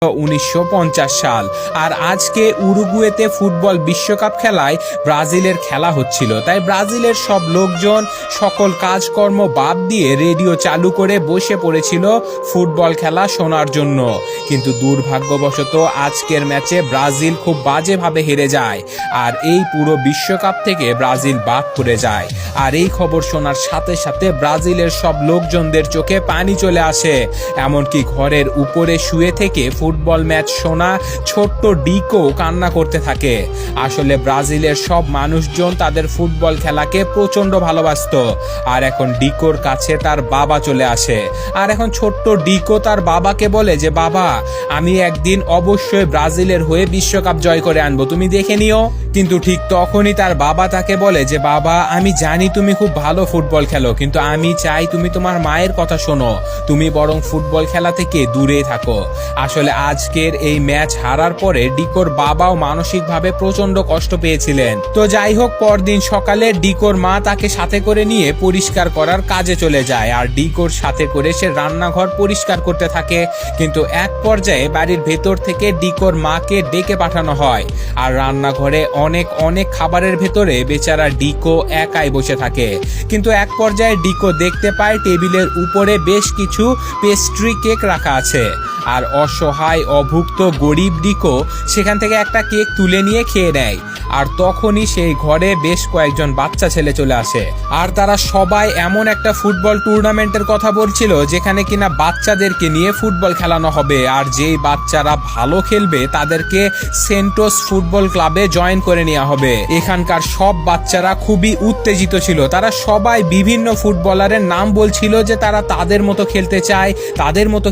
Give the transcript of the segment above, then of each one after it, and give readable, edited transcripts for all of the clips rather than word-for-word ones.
1950 সাল। আর আজকে উরুগুয়েতে ফুটবল বিশ্বকাপ খেলায় ব্রাজিলের খেলা হচ্ছিল, তাই ব্রাজিলের সব লোকজন সকল কাজকর্ম বাদ দিয়ে রেডিও চালু করে বসে পড়েছিল ফুটবল খেলা শোনার জন্য। কিন্তু দুর্ভাগ্যবশত আজকের ম্যাচে ব্রাজিল খুব বাজেভাবে হেরে যায়, আর এই পুরো বিশ্বকাপ থেকে ব্রাজিল বাদ পড়ে যায়। আর এই খবর শোনার সাথে সাথে ব্রাজিলের সব লোকজনদের চোখে পানি চলে আসে, এমনকি ঘরের উপরে শুয়ে থেকে ফুটবল ম্যাচ শোনা ছোট্ট ডিকো কান্না করতে থাকে। আসলে ব্রাজিলের সব মানুষজন তাদের ফুটবল খেলাকে প্রচন্ড ভালোবাসতো, আর এখন ডিকোর কাছে তার বাবা চলে আসে। আর এখন ছোট্ট ডিকো তার বাবাকে বলে যে বাবা, আমি একদিন অবশ্যই ব্রাজিলের হয়ে বিশ্বকাপ জয় করে আনবো, তুমি দেখে নিও। কিন্তু ঠিক তখনই তার বাবা তাকে বলে যে বাবা, আমি জানি তুমি খুব ভালো ফুটবল খেলো, কিন্তু আমি চাই তুমি তোমার মায়ের কথা শোনো, তুমি বরং ফুটবল খেলা থেকে দূরে থাকো। আসলে আজকের এই ম্যাচ হারার পরে ডিকোর বাবাও মানসিকভাবে প্রচন্ড কষ্ট পেয়েছিলেন। তো যাই হোক, পরদিন সকালে ডিকোর মা তাকে সাথে করে নিয়ে পরিষ্কার করার কাজে চলে যায়, আর ডিকোর সাথে করে সে রান্নাঘর পরিষ্কার করতে থাকে। কিন্তু এক পর্যায়ে বাড়ির ভেতর থেকে ডিকোর মাকে ডেকে পাঠানো হয়, আর রান্নাঘরে অনেক খাবারের ভেতরে বেচারা ডিকো একাই বসে থাকে। কিন্তু এক পর্যায়ে ডিকো দেখতে পায় টেবিলের উপরে বেশ কিছু পেস্ট্রি কেক রাখা আছে, আর অসহায় অভুক্ত গরিব ডিকো সেখান থেকে একটা কেক তুলে নিয়ে খেয়ে নেয়। আর তখনই সেই ঘরে বেশ কয়েকজন বাচ্চা ছেলে চলে আসে, আর তারা সবাই এমন একটা ফুটবল টুর্নামেন্টের কথা বলছিল যেখানে কিনা বাচ্চাদেরকে নিয়ে ফুটবল খেলানো হবে, আর যেই বাচ্চারা ভালো খেলবে তাদেরকে সেন্টোস ফুটবল ক্লাবে জয়েন করে নেওয়া হবে। এখানকার সব বাচ্চারা খুবই উত্তেজিত ছিল, তারা সবাই বিভিন্ন ফুটবলারের নাম বলছিল যে তারা তাদের মতো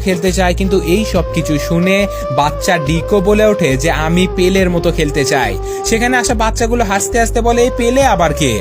খেলতে চায়। কিন্তু এই সব কিছু শুনে বাচ্চা ডিকো বলে ওঠে যে আমি পেলের মতো খেলতে চাই। সেখানে আসা বাচ্চাগুলো হাসতে হাসতে বলে, এই পেলে আবার কে?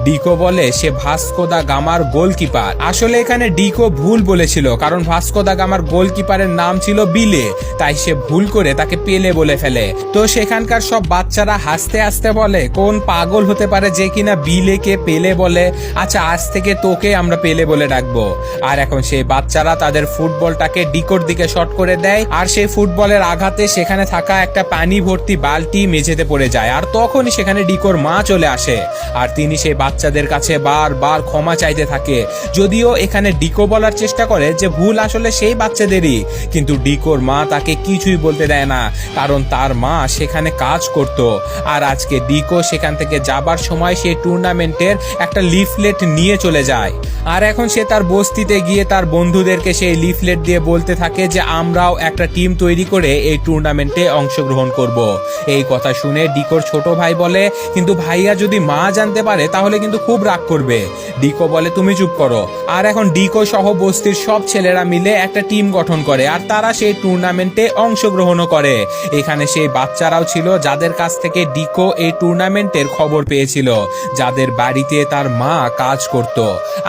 ডিকো বলে সে ভাস্কো দা গামার গোলকিপার। আসলে এখানে ডিকো ভুল বলেছিল, কারণ ভাস্কো দা গামার গোলকিপারের নাম ছিল বিলে, তাই সে ভুল করে তাকে পেলে বলে ফেলে। তো সেখানকার সব বাচ্চারা হাসতে হাসতে বলে, কোন পাগল হতে পারে যে কিনা বিলেকে পেলে বলে? আচ্ছা, আজ থেকে তোকে আমরা পেলে বলে ডাকবো। আর এখন সেই বাচ্চারা তাদের ফুটবলটাকে ডিকোর দিকে শট করে দেয়, আর সেই ফুটবলের আঘাতে সেখানে থাকা একটা পানি ভর্তি বালতি মেঝেতে পড়ে যায়। আর তখনই সেখানে ডিকোর মা চলে আসে, আর তিনি সেই বাচ্চাদের কাছে বারবার ক্ষমা চাইতে থাকে। যদিও এখানে ডিকো বলার চেষ্টা করে যে ভুল আসলে সেই বাচ্চাদেরই, কিন্তু ডিকোর মা তাকে কিছুই বলতে দেয় না, কারণ তার মা সেখানে কাজ করত। আর আজকে ডিকো সেখান থেকে যাবার সময় সেই টুর্নামেন্টের একটা লিফলেট নিয়ে চলে যায়, আর এখন সে তার বস্তিতে গিয়ে তার বন্ধুদেরকে সেই লিফলেট দিয়ে বলতে থাকে যে আমরাও একটা টিম তৈরি করে এই টুর্নামেন্টে অংশগ্রহণ করব। এই কথা শুনে ডিকোর ছোট ভাই বলে, কিন্তু ভাইয়া যদি মা জানতে পারে তাহলে কিন্তু খুব রাগ করবে। ডিকো বলে তুমি চুপ করো। আর এখন ডিকো সহ বস্তির সব ছেলেরা মিলে একটা টিম গঠন করে, আর তারা সেই টুর্নামেন্টে অংশগ্রহণও করে। এখানে সেই বাচ্চারাও ছিল যাদের কাছ থেকে ডিকো এই টুর্নামেন্টের খবর পেয়েছিল, যাদের বাড়িতে তার মা কাজ করত।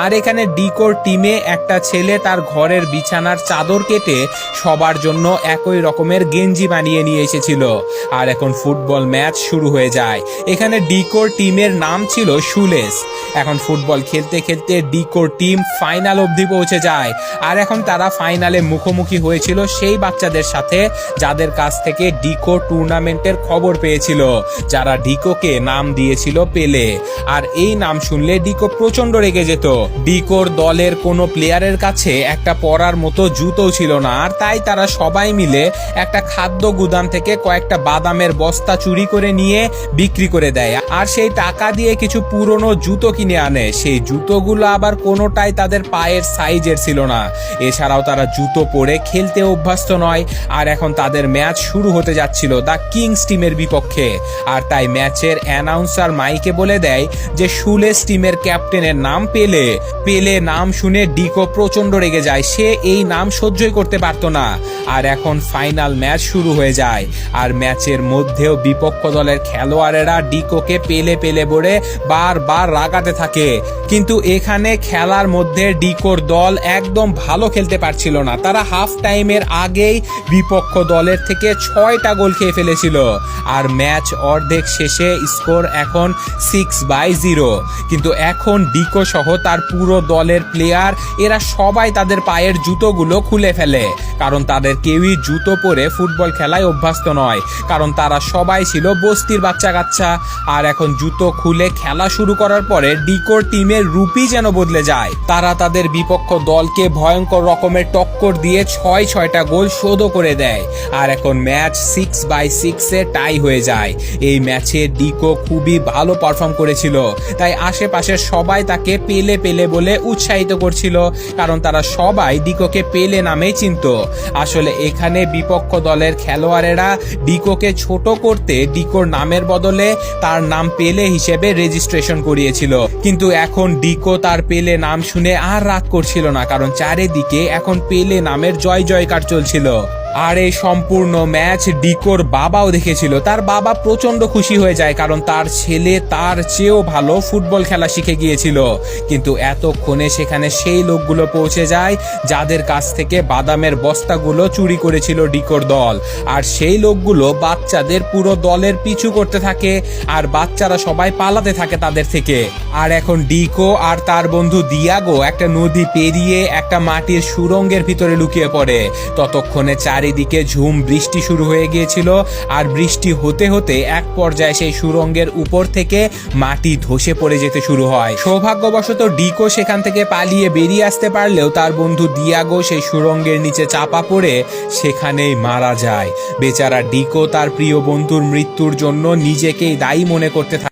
আর এখানে ডিকোর টিমে একটা ছেলে তার ঘরের বিছানার চাদর কেটে সবার জন্য একই রকমের গেঞ্জি বানিয়ে নিয়ে এসেছিল। আর এখন ফুটবল ম্যাচ শুরু হয়ে যায়। এখানে ডিকোর টিমের নাম ছিল শুলেস। এখন ফুটবল খেলতে খেলতে ডিকোর টিম ফাইনাল অবধি পৌঁছে যায়, আর এখন তারা ফাইনালে মুখোমুখি হয়েছিল সেই বাচ্চাদের সাথে যাদের কাছ থেকে ডিকো টুর্নামেন্টের খবর পেয়েছিল, যারা ডিকোকে নাম দিয়েছিল পেলে। আর এই নাম শুনলে ডিকো প্রচন্ড রেগে যেত। ডিকোর দলের কোনো প্লেয়ারের কাছে একটা পরার মতো জুতোও ছিল না, আর তাই তারা সবাই মিলে একটা খাদ্য গুদাম থেকে কয়েকটা বাদামের বস্তা চুরি করে নিয়ে বিক্রি করে দেয়, আর সেই টাকা দিয়ে কিছু পুরনো জুতো কিনে আনে। সেই জুতোগুলো আবার কোনোটাই তাদের পায়ের সাইজের ছিল না। এছাড়াও তারা জুতো পরে খেলতে অভ্যস্ত নয়। আর এখন তাদের ম্যাচ শুরু হতে যাচ্ছিল দ্য কিংস টিমের বিপক্ষে, আর তাই ম্যাচের অ্যানাউন্সার মাইকে বলে দেয় যে শুলেস টিমের ক্যাপ্টেনের নাম পেলে। পেলে নাম শুনে ডিকো প্রচন্ড রেগে যায়, সে এই নাম সহ্যই করতে পারতো না। আর এখন ফাইনাল ম্যাচ শুরু হয়ে যায়, আর ম্যাচের মধ্যেও বিপক্ষ দলের খেলোয়াড়েরা ডিকোকে পেলে পেলে বলে বারবার রাগাতে থাকে। কিন্তু এখানে খেলার মধ্যে ডিকোর দল একদম ভালো খেলতে পারছিল না। তারা হাফ টাইমের আগেই বিপক্ষ দলের থেকে 6টা গোল খেয়ে ফেলেছিল, আর ম্যাচ অর্ধেক শেষে স্কোর এখন 6-0। কিন্তু এখন ডিকো সহ তার পুরো দলের প্লেয়ার এরা সবাই তাদের পায়ের জুতোগুলো খুলে ফেলে, কারণ তাদের কেউই জুতো পরে ফুটবল খেলায় অভ্যস্ত নয়, কারণ তারা সবাই ছিল বস্তির বাচ্চা কাচ্চা। আর এখন জুতো খুলে খেলা শুরু করার পরে ডিকোর টিমের রূপই যেন বদলে যায়। তারা তাদের বিপক্ষ দলকে ভয়ঙ্কর রকমের টক্কর দিয়ে 6-6টা গোল শোধও করে দেয়। আর এখন ম্যাচ 6-6 টাই হয়ে যায়। এই ম্যাচে ডিকো খুবই ভালো পারফর্ম করেছিল, তাই আশেপাশের সবাই তাকে পেলে পেলে বলে উৎসাহিত করছিল, কারণ তারা সবাই ডিকোকে পেলে নামেই চিনত। আসলে এখানে বিপক্ষ দলের খেলোয়াড়েরা ডিকোকে ছোট করতে ডিকোর নামের বদলে তার নাম পেলে হিসেবে রেজিস্ট্রেশন করিয়েছিল। কিন্তু এখন ডিকো তার পেলে নাম শুনে আর রাগ করছিল না, কারণ চারিদিকে এখন পেলে নামের জয় জয়কার চলছিল। আর এই সম্পূর্ণ ম্যাচ ডিকোর বাবাও দেখেছিল। তার বাবা প্রচন্ড খুশি হয়ে যায়, কারণ তার ছেলে তার চেয়েও ভালো ফুটবল খেলা শিখে গিয়েছিল। কিন্তু এতক্ষণে সেখানে সেই লোকগুলো পৌঁছে যায় যাদের কাছ থেকে বাদামের বস্তাগুলো চুরি করেছিল ডিকোর দল। আর সেই লোকগুলো বাচ্চাদের পুরো দলের পিছু করতে থাকে, আর বাচ্চারা সবাই পালাতে থাকে তাদের থেকে। আর এখন ডিকো আর তার বন্ধু দিয়াগো একটা নদী পেরিয়ে একটা মাটির সুড়ঙ্গের ভিতরে লুকিয়ে পড়ে। ততক্ষণে চারিদিকে ঝুম বৃষ্টি শুরু হয়ে গিয়েছিল, আর বৃষ্টি হতে হতে এক পর্যায়ে সেই সুড়ঙ্গের উপর থেকে মাটি ধসে পড়ে যেতে শুরু হয়। সৌভাগ্যবশত ডিকো সেখান থেকে পালিয়ে বেরিয়ে আসতে পারলেও তার বন্ধু দিয়াগো সেই সুড়ঙ্গের নিচে চাপা পড়ে সেখানেই মারা যায়। বেচারা ডিকো তার প্রিয় বন্ধুর মৃত্যুর জন্য নিজেকেই দায়ী মনে করতে থাকে।